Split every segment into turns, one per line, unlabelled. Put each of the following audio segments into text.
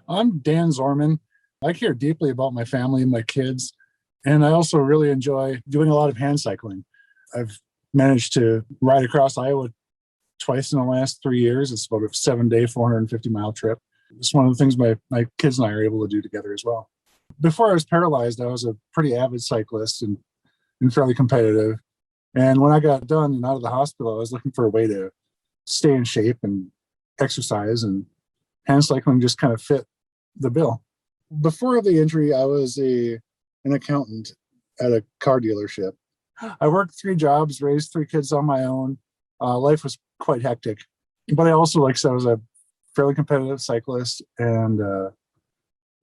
I'm Dan Zorman. I care deeply about my family and my kids, and I also really enjoy doing a lot of hand cycling. I've managed to ride across Iowa twice in the last 3 years. It's about a 7-day, 450-mile trip. It's one of the things my kids and I are able to do together as well. Before I was paralyzed, I was a pretty avid cyclist and fairly competitive. And when I got done and out of the hospital, I was looking for a way to stay in shape and exercise, and hand cycling just kind of fit the bill. Before the injury, I was an accountant at a car dealership. I worked 3 jobs, raised 3 kids on my own. Life was quite hectic. But I also, like I said, I was a fairly competitive cyclist and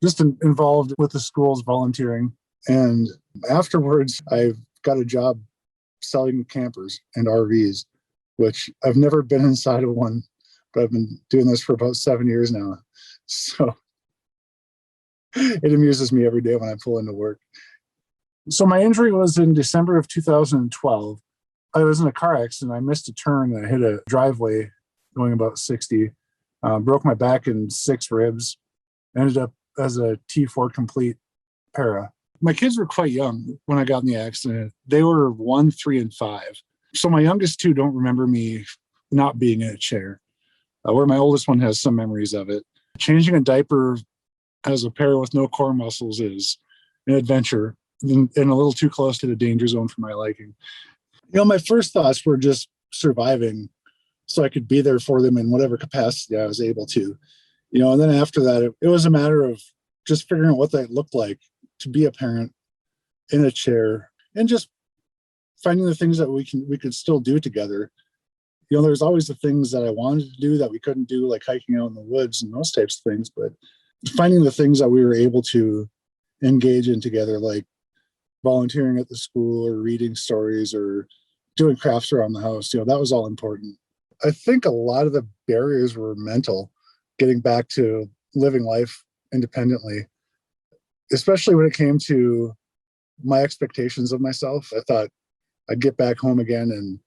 just involved with the schools volunteering. And afterwards, I got a job selling campers and RVs, which I've never been inside of one, but I've been doing this for about 7 years now. So it amuses me every day when I pull into work. So my injury was in December of 2012. I was in a car accident. I missed a turn and I hit a driveway going about 60, broke my back and 6 ribs, ended up as a T4 complete para. My kids were quite young when I got in the accident. They were 1, 3, and 5. So my youngest 2 don't remember me not being in a chair, where my oldest one has some memories of it. Changing a diaper as a para with no core muscles is an adventure and a little too close to the danger zone for my liking. My first thoughts were just surviving so I could be there for them in whatever capacity I was able to. And then after that, it was a matter of just figuring out what that looked like to be a parent in a chair and just finding the things that we could still do together. There's always the things that I wanted to do that we couldn't do, like hiking out in the woods and those types of things, but finding the things that we were able to engage in together, like volunteering at the school or reading stories or doing crafts around the house, that was all important. I think a lot of the barriers were mental, getting back to living life independently, especially when it came to my expectations of myself. I thought I'd get back home again and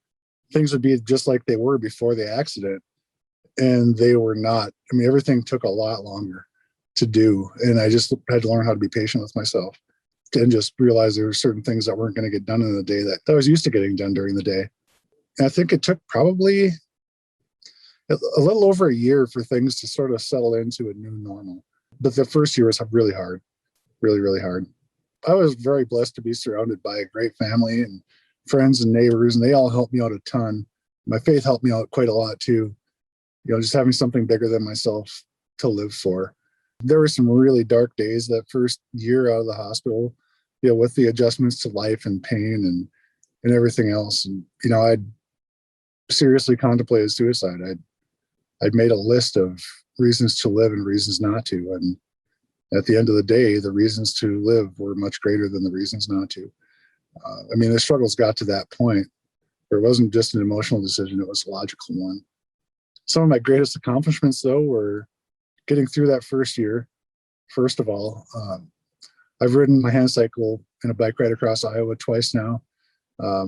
things would be just like they were before the accident. And they were not. Everything took a lot longer to do. And I just had to learn how to be patient with myself and just realize there were certain things that weren't going to get done in the day that I was used to getting done during the day. And I think it took probably a little over a year for things to sort of settle into a new normal. But the first year was really hard, really, really hard. I was very blessed to be surrounded by a great family and friends and neighbors, and they all helped me out a ton. My faith helped me out quite a lot too. Just having something bigger than myself to live for. There were some really dark days that first year out of the hospital, with the adjustments to life and pain and everything else. And, I'd seriously contemplated suicide. I'd made a list of reasons to live and reasons not to. And at the end of the day, the reasons to live were much greater than the reasons not to. The struggles got to that point where it wasn't just an emotional decision, it was a logical one. Some of my greatest accomplishments, though, were getting through that first year. First of all, I've ridden my hand cycle and a bike ride across Iowa twice now.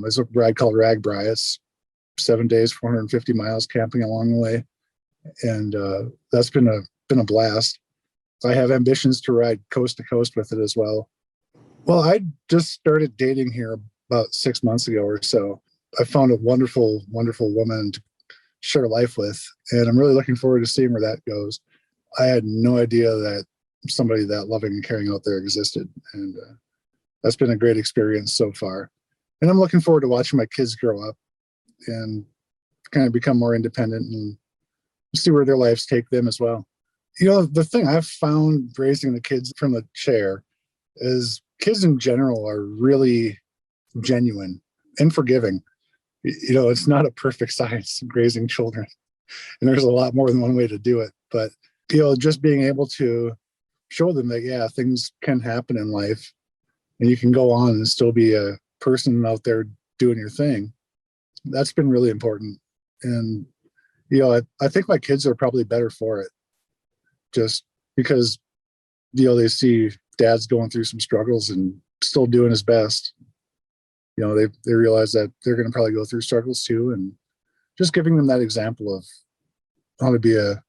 It's a ride called RAGBRAI. It's 7 days, 450 miles camping along the way. And that's been a blast. I have ambitions to ride coast to coast with it as well. Well, I just started dating here about 6 months ago or so. I found a wonderful, wonderful woman to share life with, and I'm really looking forward to seeing where that goes. I had no idea that somebody that loving and caring out there existed, and that's been a great experience so far. And I'm looking forward to watching my kids grow up and kind of become more independent and see where their lives take them as well. The thing I've found raising the kids from the chair is kids in general are really genuine and forgiving. It's not a perfect science raising children, and there's a lot more than one way to do it. But, just being able to show them that, things can happen in life and you can go on and still be a person out there doing your thing. That's been really important. And, I think my kids are probably better for it just because, they see dad's going through some struggles and still doing his best. They realize that they're going to probably go through struggles too. And just giving them that example of how to be a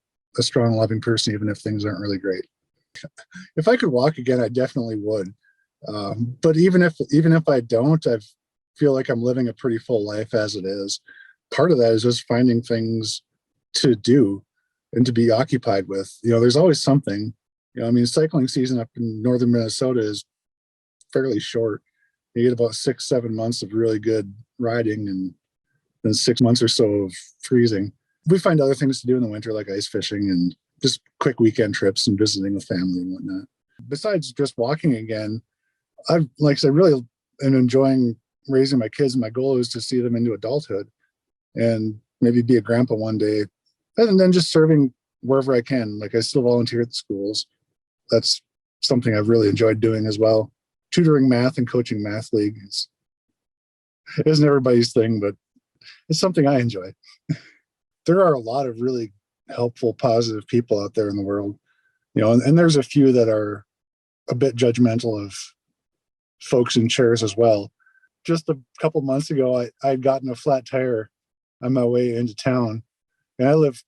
strong, loving person, even if things aren't really great. If I could walk again, I definitely would. But even if I don't, I feel like I'm living a pretty full life as it is. Part of that is just finding things to do and to be occupied with. There's always something. I mean, cycling season up in northern Minnesota is fairly short. You get about 6-7 months of really good riding, and then 6 months or so of freezing. We find other things to do in the winter, like ice fishing and just quick weekend trips and visiting with family and whatnot. Besides just walking again, like I said, really am enjoying raising my kids. My goal is to see them into adulthood and maybe be a grandpa one day, and then just serving wherever I can. Like, I still volunteer at the schools. That's something I've really enjoyed doing as well. Tutoring math and coaching math league isn't everybody's thing, but it's something I enjoy. There are a lot of really helpful, positive people out there in the world, and there's a few that are a bit judgmental of folks in chairs as well. Just a couple months ago, I'd gotten a flat tire on my way into town, and I live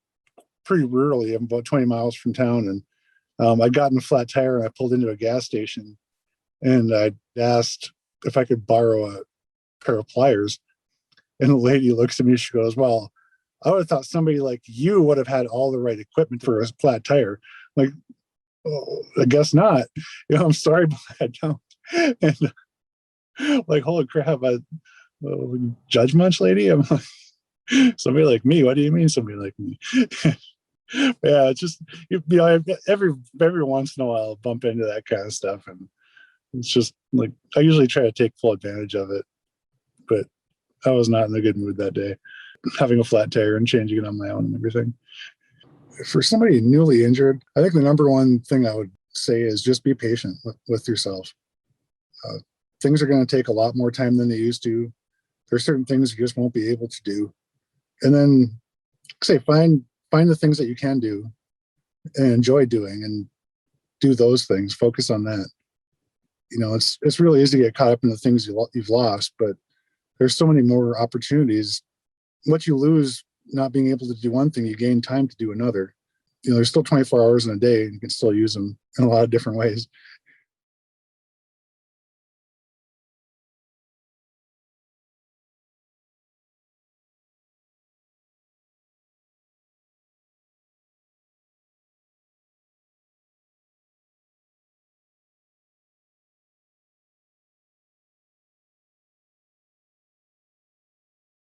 pretty rurally. I'm about 20 miles from town, and I'd gotten a flat tire, and I pulled into a gas station, and I asked if I could borrow a pair of pliers. And the lady looks at me, she goes, "Well, I would have thought somebody like you would have had all the right equipment for a flat tire." Like, oh, I guess not. I'm sorry, but I don't. And like, holy crap, judge much, lady? I'm like, somebody like me? What do you mean somebody like me? Yeah, it's just, every once in a while I'll bump into that kind of stuff, and it's just like, I usually try to take full advantage of it, but I was not in a good mood that day, having a flat tire and changing it on my own and everything. For somebody newly injured, I think the number one thing I would say is just be patient with yourself. Things are going to take a lot more time than they used to. There's certain things you just won't be able to do. And then find the things that you can do and enjoy doing, and do those things. Focus on that. It's really easy to get caught up in the things you've lost, but there's so many more opportunities. What you lose not being able to do one thing, you gain time to do another. There's still 24 hours in a day, and you can still use them in a lot of different ways.